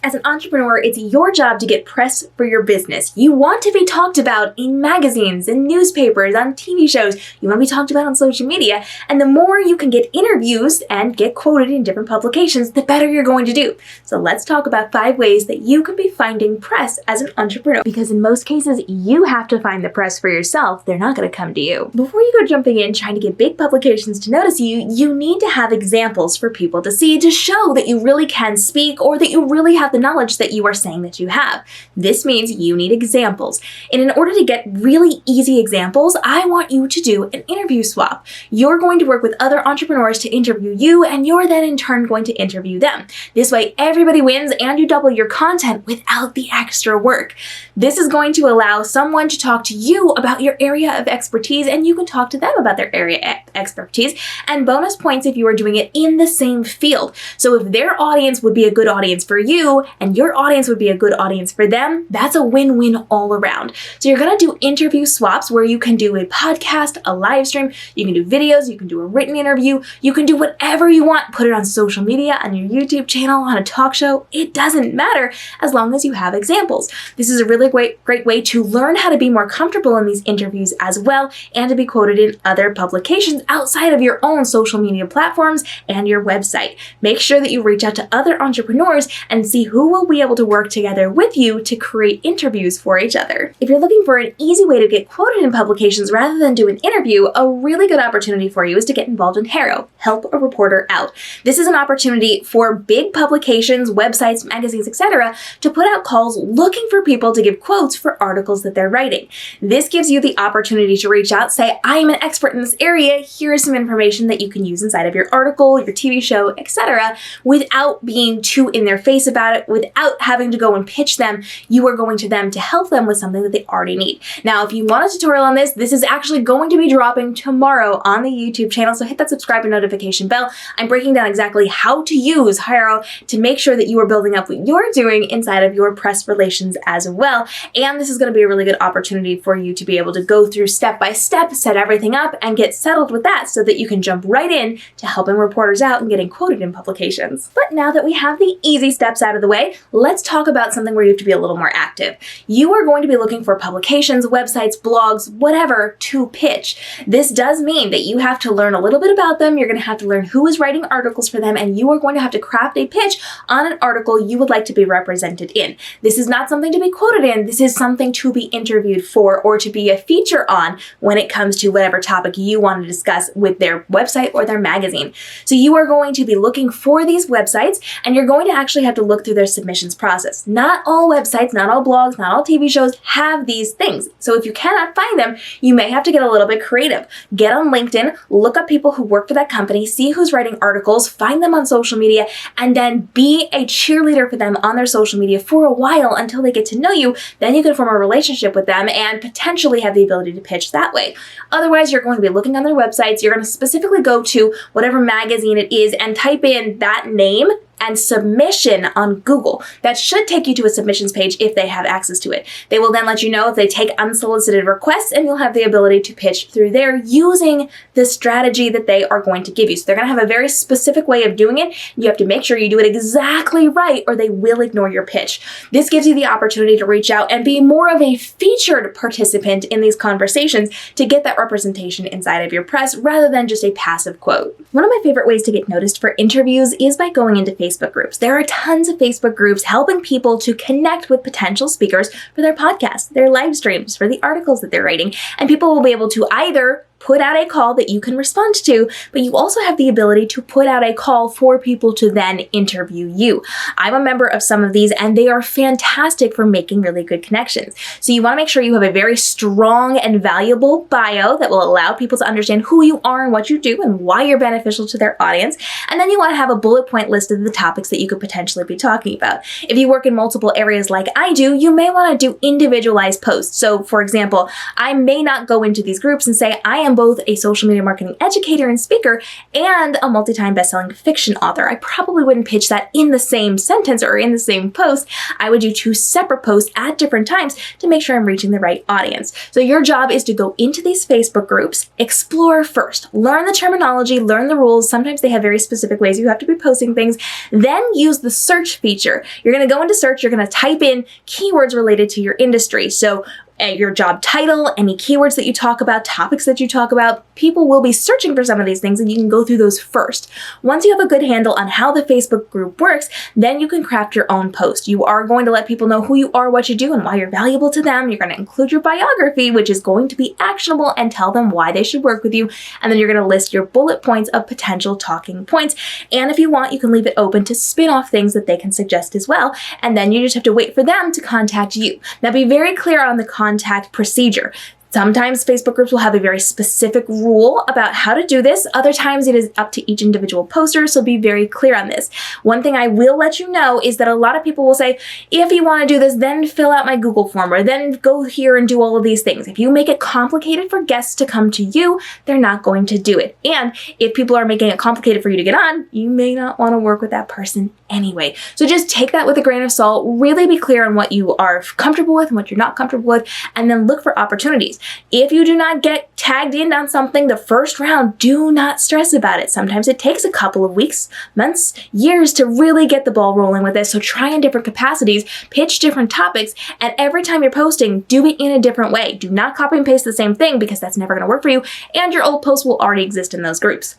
As an entrepreneur, it's your job to get press for your business. You want to be talked about in magazines, in newspapers, on TV shows. You want to be talked about on social media. And the more you can get interviews and get quoted in different publications, the better you're going to do. So let's talk about 5 ways that you can be finding press as an entrepreneur. Because in most cases, you have to find the press for yourself. They're not going to come to you. Before you go jumping in trying to get big publications to notice you, you need to have examples for people to see to show that you really can speak or that you really have the knowledge that you are saying that you have. This means you need examples. And in order to get really easy examples, I want you to do an interview swap. You're going to work with other entrepreneurs to interview you, and you're then in turn going to interview them. This way, everybody wins and you double your content without the extra work. This is going to allow someone to talk to you about your area of expertise, and you can talk to them about their area of expertise, and bonus points if you are doing it in the same field. So if their audience would be a good audience for you, and your audience would be a good audience for them, that's a win-win all around. So you're going to do interview swaps where you can do a podcast, a live stream, you can do videos, you can do a written interview, you can do whatever you want, put it on social media, on your YouTube channel, on a talk show, it doesn't matter as long as you have examples. This is a really great way to learn how to be more comfortable in these interviews as well, and to be quoted in other publications outside of your own social media platforms and your website. Make sure that you reach out to other entrepreneurs and see who will be able to work together with you to create interviews for each other. If you're looking for an easy way to get quoted in publications rather than do an interview, a really good opportunity for you is to get involved in HARO, Help a Reporter Out. This is an opportunity for big publications, websites, magazines, etc. to put out calls looking for people to give quotes for articles that they're writing. This gives you the opportunity to reach out, say, I am an expert in this area, here is some information that you can use inside of your article, your TV show, etc., without being too in their face about it, without having to go and pitch them. You are going to them to help them with something that they already need. Now, if you want a tutorial on this, this is actually going to be dropping tomorrow on the YouTube channel, so hit that subscribe and notification bell. I'm breaking down exactly how to use HARO to make sure that you are building up what you're doing inside of your press relations as well. And this is going to be a really good opportunity for you to be able to go through step by step, set everything up, and get settled with that so that you can jump right in to helping reporters out and getting quoted in publications. But now that we have the easy steps out of the way, let's talk about something where you have to be a little more active. You are going to be looking for publications, websites, blogs, whatever to pitch. This does mean that you have to learn a little bit about them. You're going to have to learn who is writing articles for them, and you are going to have to craft a pitch on an article you would like to be represented in. This is not something to be quoted in. This is something to be interviewed for or to be a feature on when it comes to whatever topic you want to discuss with their website or their magazine. So you are going to be looking for these websites, and you're going to actually have to look through their submissions process. Not all websites, not all blogs, not all TV shows have these things. So if you cannot find them, you may have to get a little bit creative. Get on LinkedIn, look up people who work for that company, see who's writing articles, find them on social media, and then be a cheerleader for them on their social media for a while until they get to know you. Then you can form a relationship with them and potentially have the ability to pitch that way. Otherwise, you're going to be looking on their websites. You're going to specifically go to whatever magazine it is and type in that name and submission on Google. That should take you to a submissions page if they have access to it. They will then let you know if they take unsolicited requests, and you'll have the ability to pitch through there using the strategy that they are going to give you. So they're going to have a very specific way of doing it. You have to make sure you do it exactly right, or they will ignore your pitch. This gives you the opportunity to reach out and be more of a featured participant in these conversations to get that representation inside of your press rather than just a passive quote. One of my favorite ways to get noticed for interviews is by going into Facebook groups. There are tons of Facebook groups helping people to connect with potential speakers for their podcasts, their live streams, for the articles that they're writing, and people will be able to either put out a call that you can respond to, but you also have the ability to put out a call for people to then interview you. I'm a member of some of these, and they are fantastic for making really good connections. So you want to make sure you have a very strong and valuable bio that will allow people to understand who you are and what you do and why you're beneficial to their audience. And then you want to have a bullet point list of the topics that you could potentially be talking about. If you work in multiple areas like I do, you may want to do individualized posts. So for example, I may not go into these groups and say, I am both a social media marketing educator and speaker and a multi-time best-selling fiction author. I probably wouldn't pitch that in the same sentence or in the same post. I would do 2 separate posts at different times to make sure I'm reaching the right audience. So your job is to go into these Facebook groups, explore first, learn the terminology, learn the rules. Sometimes they have very specific ways you have to be posting things. Then use the search feature. You're going to go into search, you're going to type in keywords related to your industry. So your job title, any keywords that you talk about, topics that you talk about, people will be searching for some of these things and you can go through those first. Once you have a good handle on how the Facebook group works, then you can craft your own post. You are going to let people know who you are, what you do, and why you're valuable to them. You're going to include your biography, which is going to be actionable, and tell them why they should work with you. And then you're going to list your bullet points of potential talking points. And if you want, you can leave it open to spin off things that they can suggest as well. And then you just have to wait for them to contact you. Now be very clear on the contact procedure. Sometimes Facebook groups will have a very specific rule about how to do this. Other times it is up to each individual poster, so be very clear on this. One thing I will let you know is that a lot of people will say, if you want to do this, then fill out my Google form, or then go here and do all of these things. If you make it complicated for guests to come to you, they're not going to do it. And if people are making it complicated for you to get on, you may not want to work with that person anyway. So just take that with a grain of salt, really be clear on what you are comfortable with and what you're not comfortable with, and then look for opportunities. If you do not get tagged in on something the first round, do not stress about it. Sometimes it takes a couple of weeks, months, years to really get the ball rolling with this. So try in different capacities, pitch different topics, and every time you're posting, do it in a different way. Do not copy and paste the same thing because that's never going to work for you, and your old posts will already exist in those groups.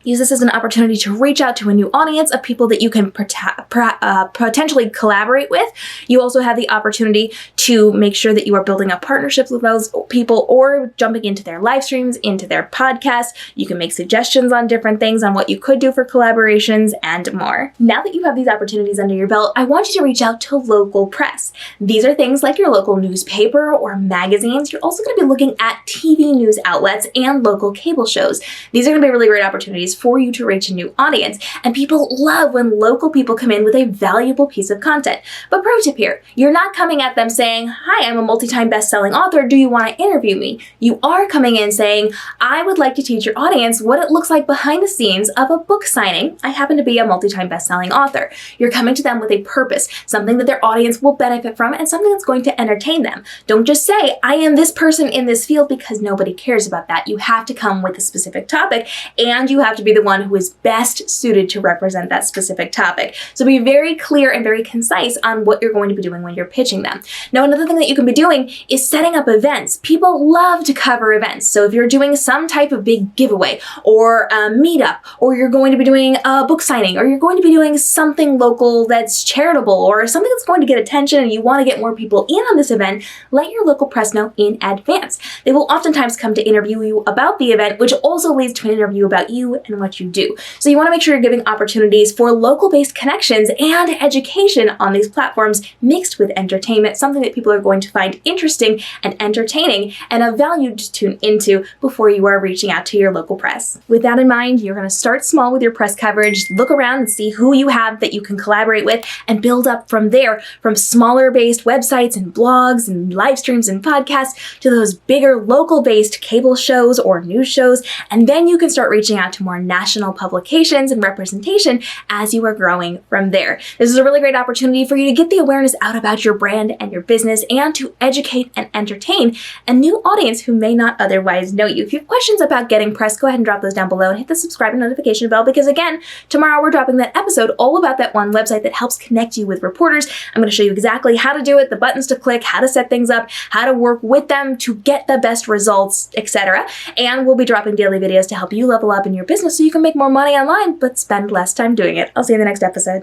Use this as an opportunity to reach out to a new audience of people that you can potentially collaborate with. You also have the opportunity to make sure that you are building up partnerships with those people or jumping into their live streams, into their podcasts. You can make suggestions on different things on what you could do for collaborations and more. Now that you have these opportunities under your belt, I want you to reach out to local press. These are things like your local newspaper or magazines. You're also going to be looking at TV news outlets and local cable shows. These are going to be really great opportunities for you to reach a new audience. And people love when local people come in with a valuable piece of content. But pro tip here, you're not coming at them saying, hi, I'm a multi-time best-selling author. Do you want to interview me? You are coming in saying, I would like to teach your audience what it looks like behind the scenes of a book signing. I happen to be a multi-time best-selling author. You're coming to them with a purpose, something that their audience will benefit from and something that's going to entertain them. Don't just say, I am this person in this field, because nobody cares about that. You have to come with a specific topic, and you have to be the one who is best suited to represent that specific topic. So be very clear and very concise on what you're going to be doing when you're pitching them. Now, another thing that you can be doing is setting up events. People love to cover events. So if you're doing some type of big giveaway or a meetup, or you're going to be doing a book signing, or you're going to be doing something local that's charitable or something that's going to get attention and you want to get more people in on this event, let your local press know in advance. They will oftentimes come to interview you about the event, which also leads to an interview about you and what you do. So you want to make sure you're giving opportunities for local-based connections and education on these platforms mixed with entertainment, something that people are going to find interesting and entertaining and of value to tune into before you are reaching out to your local press. With that in mind, you're going to start small with your press coverage, look around and see who you have that you can collaborate with, and build up from there, from smaller-based websites and blogs and live streams and podcasts to those bigger local-based cable shows or news shows, and then you can start reaching out to more national publications and representation as you are growing from there. This is a really great opportunity for you to get the awareness out about your brand and your business and to educate and entertain a new audience who may not otherwise know you. If you have questions about getting press, go ahead and drop those down below and hit the subscribe and notification bell, because again, tomorrow we're dropping that episode all about that one website that helps connect you with reporters. I'm going to show you exactly how to do it, the buttons to click, how to set things up, how to work with them to get the best results, etc. And we'll be dropping daily videos to help you level up in your business so you can make more money online, but spend less time doing it. I'll see you in the next episode.